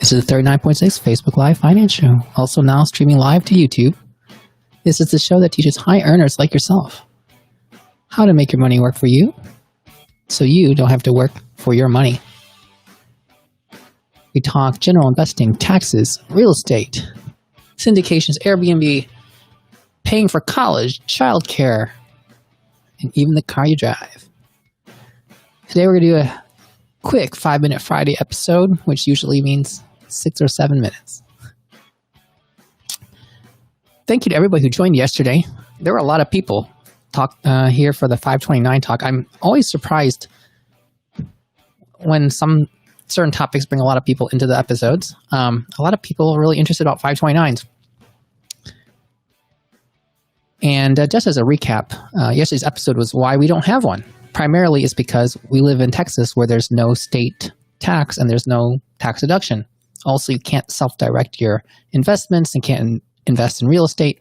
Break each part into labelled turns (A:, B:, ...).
A: This is the 39.6 Facebook Live Finance Show, also now streaming live to YouTube. This is the show that teaches high earners like yourself how to make your money work for you so you don't have to work for your money. We talk general investing, taxes, real estate, syndications, Airbnb, paying for college, childcare, and even the car you drive. Today we're going to do a quick 5-minute Friday episode, which usually means 6 or 7 minutes. Thank you to everybody who joined yesterday. There were a lot of people here for the 529 talk. I'm always surprised when some certain topics bring a lot of people into the episodes. A lot of people are really interested about 529s. And just as a recap, yesterday's episode was why we don't have one. Primarily is because we live in Texas where there's no state tax and there's no tax deduction. Also, you can't self-direct your investments and can't invest in real estate.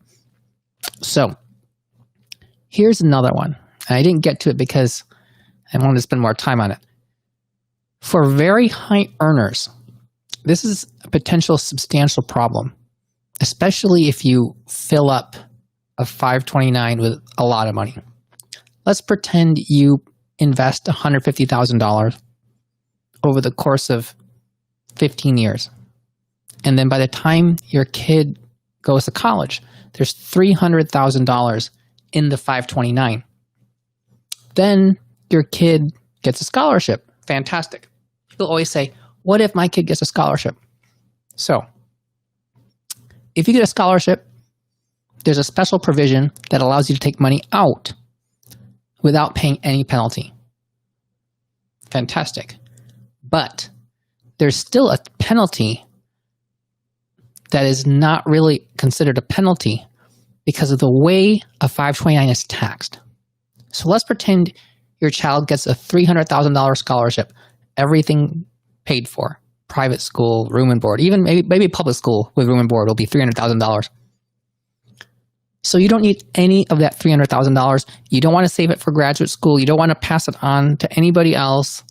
A: So here's another one. I didn't get to it because I wanted to spend more time on it. For very high earners, this is a potential substantial problem, especially if you fill up a 529 with a lot of money. Let's pretend you invest $150,000 over the course of 15 years. And then by the time your kid goes to college, there's $300,000 in the 529. Then your kid gets a scholarship. Fantastic. People always say, what if my kid gets a scholarship? So if you get a scholarship, there's a special provision that allows you to take money out without paying any penalty. Fantastic. But there's still a penalty that is not really considered a penalty because of the way a 529 is taxed. So let's pretend your child gets a $300,000 scholarship, everything paid for, private school, room and board, even maybe public school with room and board will be $300,000. So you don't need any of that $300,000. You don't want to save it for graduate school. You don't want to pass it on to anybody else.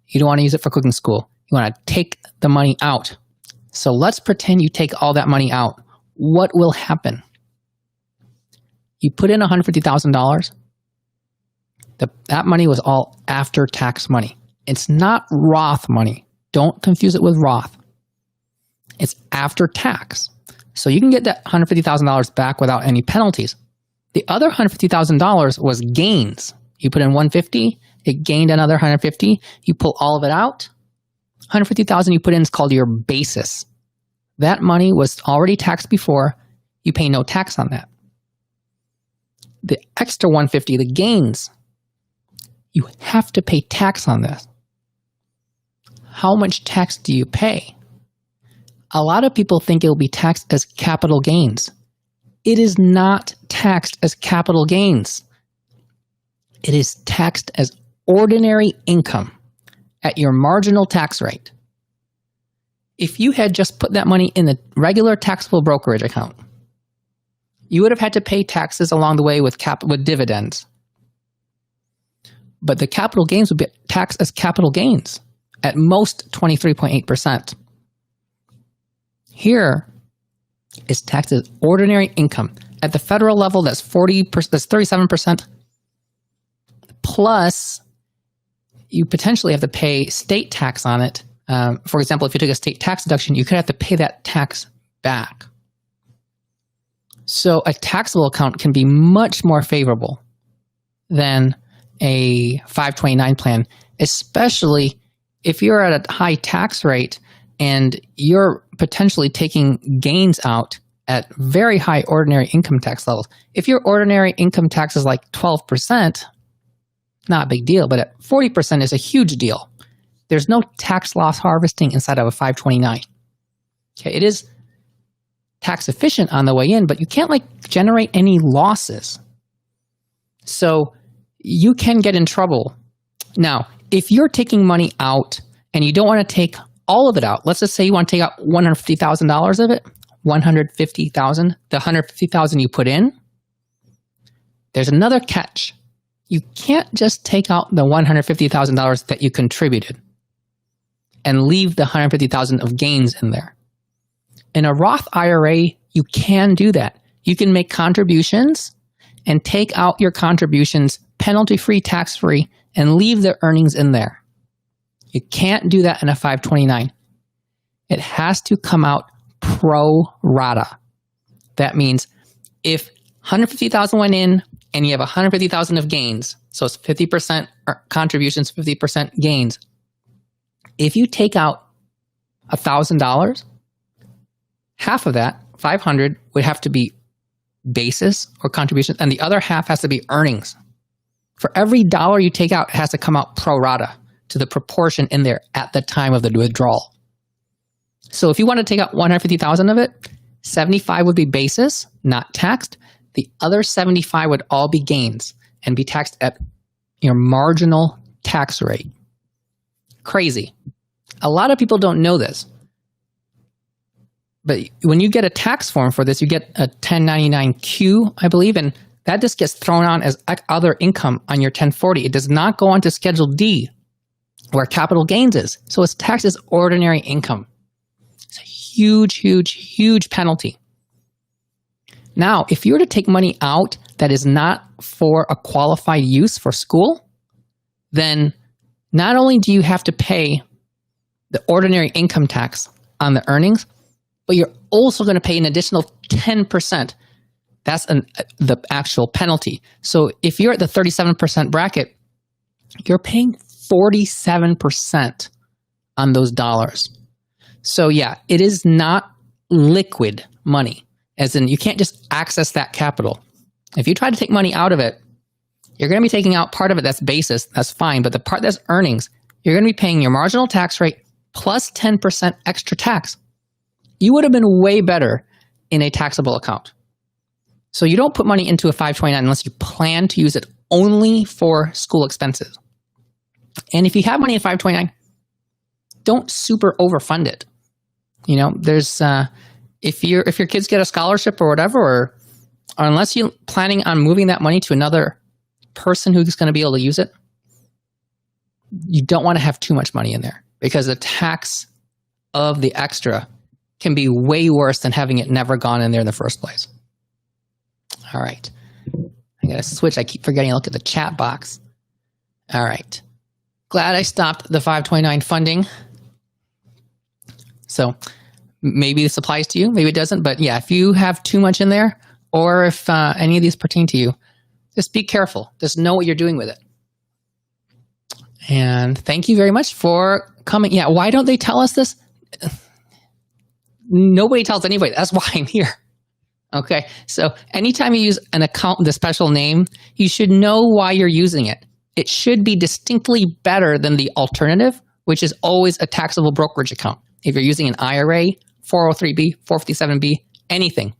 A: You don't want to use it for cooking school. You want to take the money out. So let's pretend you take all that money out. What will happen? You put in $150,000. That money was all after-tax money. It's not Roth money. Don't confuse it with Roth. It's after tax. So you can get that $150,000 back without any penalties. The other $150,000 was gains. You put in $150,000, it gained another $150,000. You pull all of it out. $150,000 you put in is called your basis. That money was already taxed before. You pay no tax on that. The extra $150,000, the gains, you have to pay tax on this. How much tax do you pay? A lot of people think it will be taxed as capital gains. It is not taxed as capital gains. It is taxed as ordinary income at your marginal tax rate. If you had just put that money in the regular taxable brokerage account, you would have had to pay taxes along the way with dividends. But the capital gains would be taxed as capital gains, at most 23.8%. Here is taxed as ordinary income. At the federal level, that's 37%. Plus, you potentially have to pay state tax on it. For example, if you took a state tax deduction, you could have to pay that tax back. So a taxable account can be much more favorable than a 529 plan, especially if you're at a high tax rate and you're potentially taking gains out at very high ordinary income tax levels. If your ordinary income tax is like 12%, not a big deal, but at 40% is a huge deal. There's no tax loss harvesting inside of a 529. Okay, it is tax efficient on the way in, but you can't generate any losses. So you can get in trouble. Now, if you're taking money out and you don't want to take all of it out, let's just say you want to take out $150,000 of it, $150,000, the $150,000 you put in, there's another catch. You can't just take out the $150,000 that you contributed. and leave the 150,000 of gains in there. In a Roth IRA, you can do that. You can make contributions and take out your contributions penalty-free, tax-free, and leave the earnings in there. You can't do that in a 529. It has to come out pro rata. That means if 150,000 went in and you have 150,000 of gains, so it's 50% contributions, 50% gains. If you take out $1,000, half of that, 500, would have to be basis or contribution, and the other half has to be earnings. For every dollar you take out, it has to come out pro rata to the proportion in there at the time of the withdrawal. So if you want to take out 150,000 of it, 75 would be basis, not taxed. The other 75 would all be gains and be taxed at your marginal tax rate. Crazy. A lot of people don't know this. But when you get a tax form for this, you get a 1099-Q, I believe, and that just gets thrown on as other income on your 1040. It does not go on to Schedule D, where capital gains is. So it's taxed as ordinary income. It's a huge, huge, huge penalty. Now, if you were to take money out that is not for a qualified use for school, then not only do you have to pay the ordinary income tax on the earnings, but you're also going to pay an additional 10%. That's the actual penalty. So if you're at the 37% bracket, you're paying 47% on those dollars. So yeah, it is not liquid money, as in you can't just access that capital. If you try to take money out of it, you're going to be taking out part of it that's basis, that's fine, but the part that's earnings, you're going to be paying your marginal tax rate plus 10% extra tax. You would have been way better in a taxable account. So you don't put money into a 529 unless you plan to use it only for school expenses. And if you have money in 529, don't super overfund it. You know, there's if your kids get a scholarship or whatever, or unless you're planning on moving that money to another person who's going to be able to use it, you don't want to have too much money in there because the tax of the extra can be way worse than having it never gone in there in the first place. All right. I got to switch. I keep forgetting to look at the chat box. All right. Glad I stopped the 529 funding. So maybe this applies to you, maybe it doesn't. But yeah, if you have too much in there, or if any of these pertain to you, just be careful. Just know what you're doing with it. And thank you very much for coming. Yeah, why don't they tell us this? Nobody tells anybody. That's why I'm here. Okay, so anytime you use an account with a special name, you should know why you're using it. It should be distinctly better than the alternative, which is always a taxable brokerage account. If you're using an IRA, 403B, 457B, anything,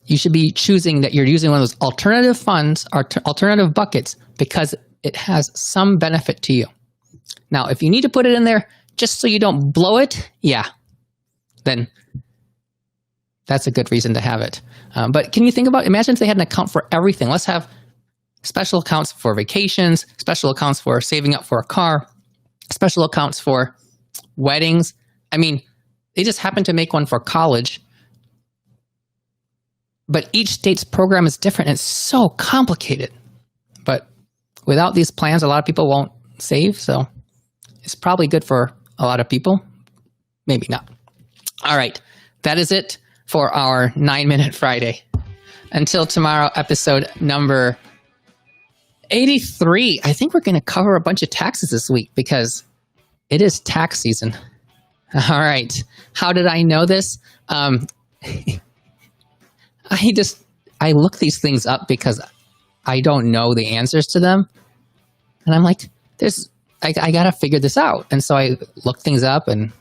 A: you should be choosing that you're using one of those alternative funds or alternative buckets because it has some benefit to you. Now, if you need to put it in there just so you don't blow it, yeah, then that's a good reason to have it. But can you think about, imagine if they had an account for everything. Let's have special accounts for vacations, special accounts for saving up for a car, special accounts for weddings. I mean, they just happen to make one for college. But each state's program is different. It's so complicated. But without these plans, a lot of people won't save. So it's probably good for a lot of people. Maybe not. All right. That is it for our 9-Minute Friday. Until tomorrow, episode number 83. I think we're going to cover a bunch of taxes this week because it is tax season. All right. How did I know this? I look these things up because I don't know the answers to them. And I'm like, I got to figure this out. And so I look things up and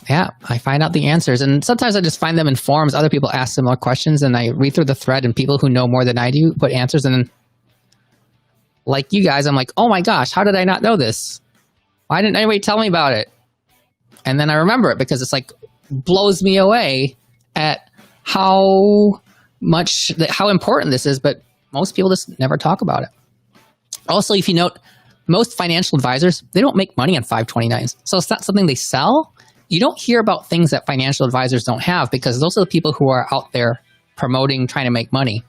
A: yeah, I find out the answers. And sometimes I just find them in forums. Other people ask similar questions and I read through the thread and people who know more than I do put answers. And then, like you guys, I'm like, oh my gosh, how did I not know this? Why didn't anybody tell me about it? And then I remember it because it's like blows me away at how important this is. But most people just never talk about it. Also, if you note, most financial advisors, they don't make money on 529s. So it's not something they sell. You don't hear about things that financial advisors don't have because those are the people who are out there promoting, trying to make money,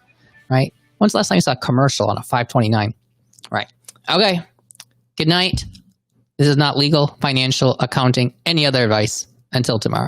A: right? When's the last time you saw a commercial on a 529? Right. Okay. Good night. This is not legal, financial, accounting, any other advice. Until tomorrow.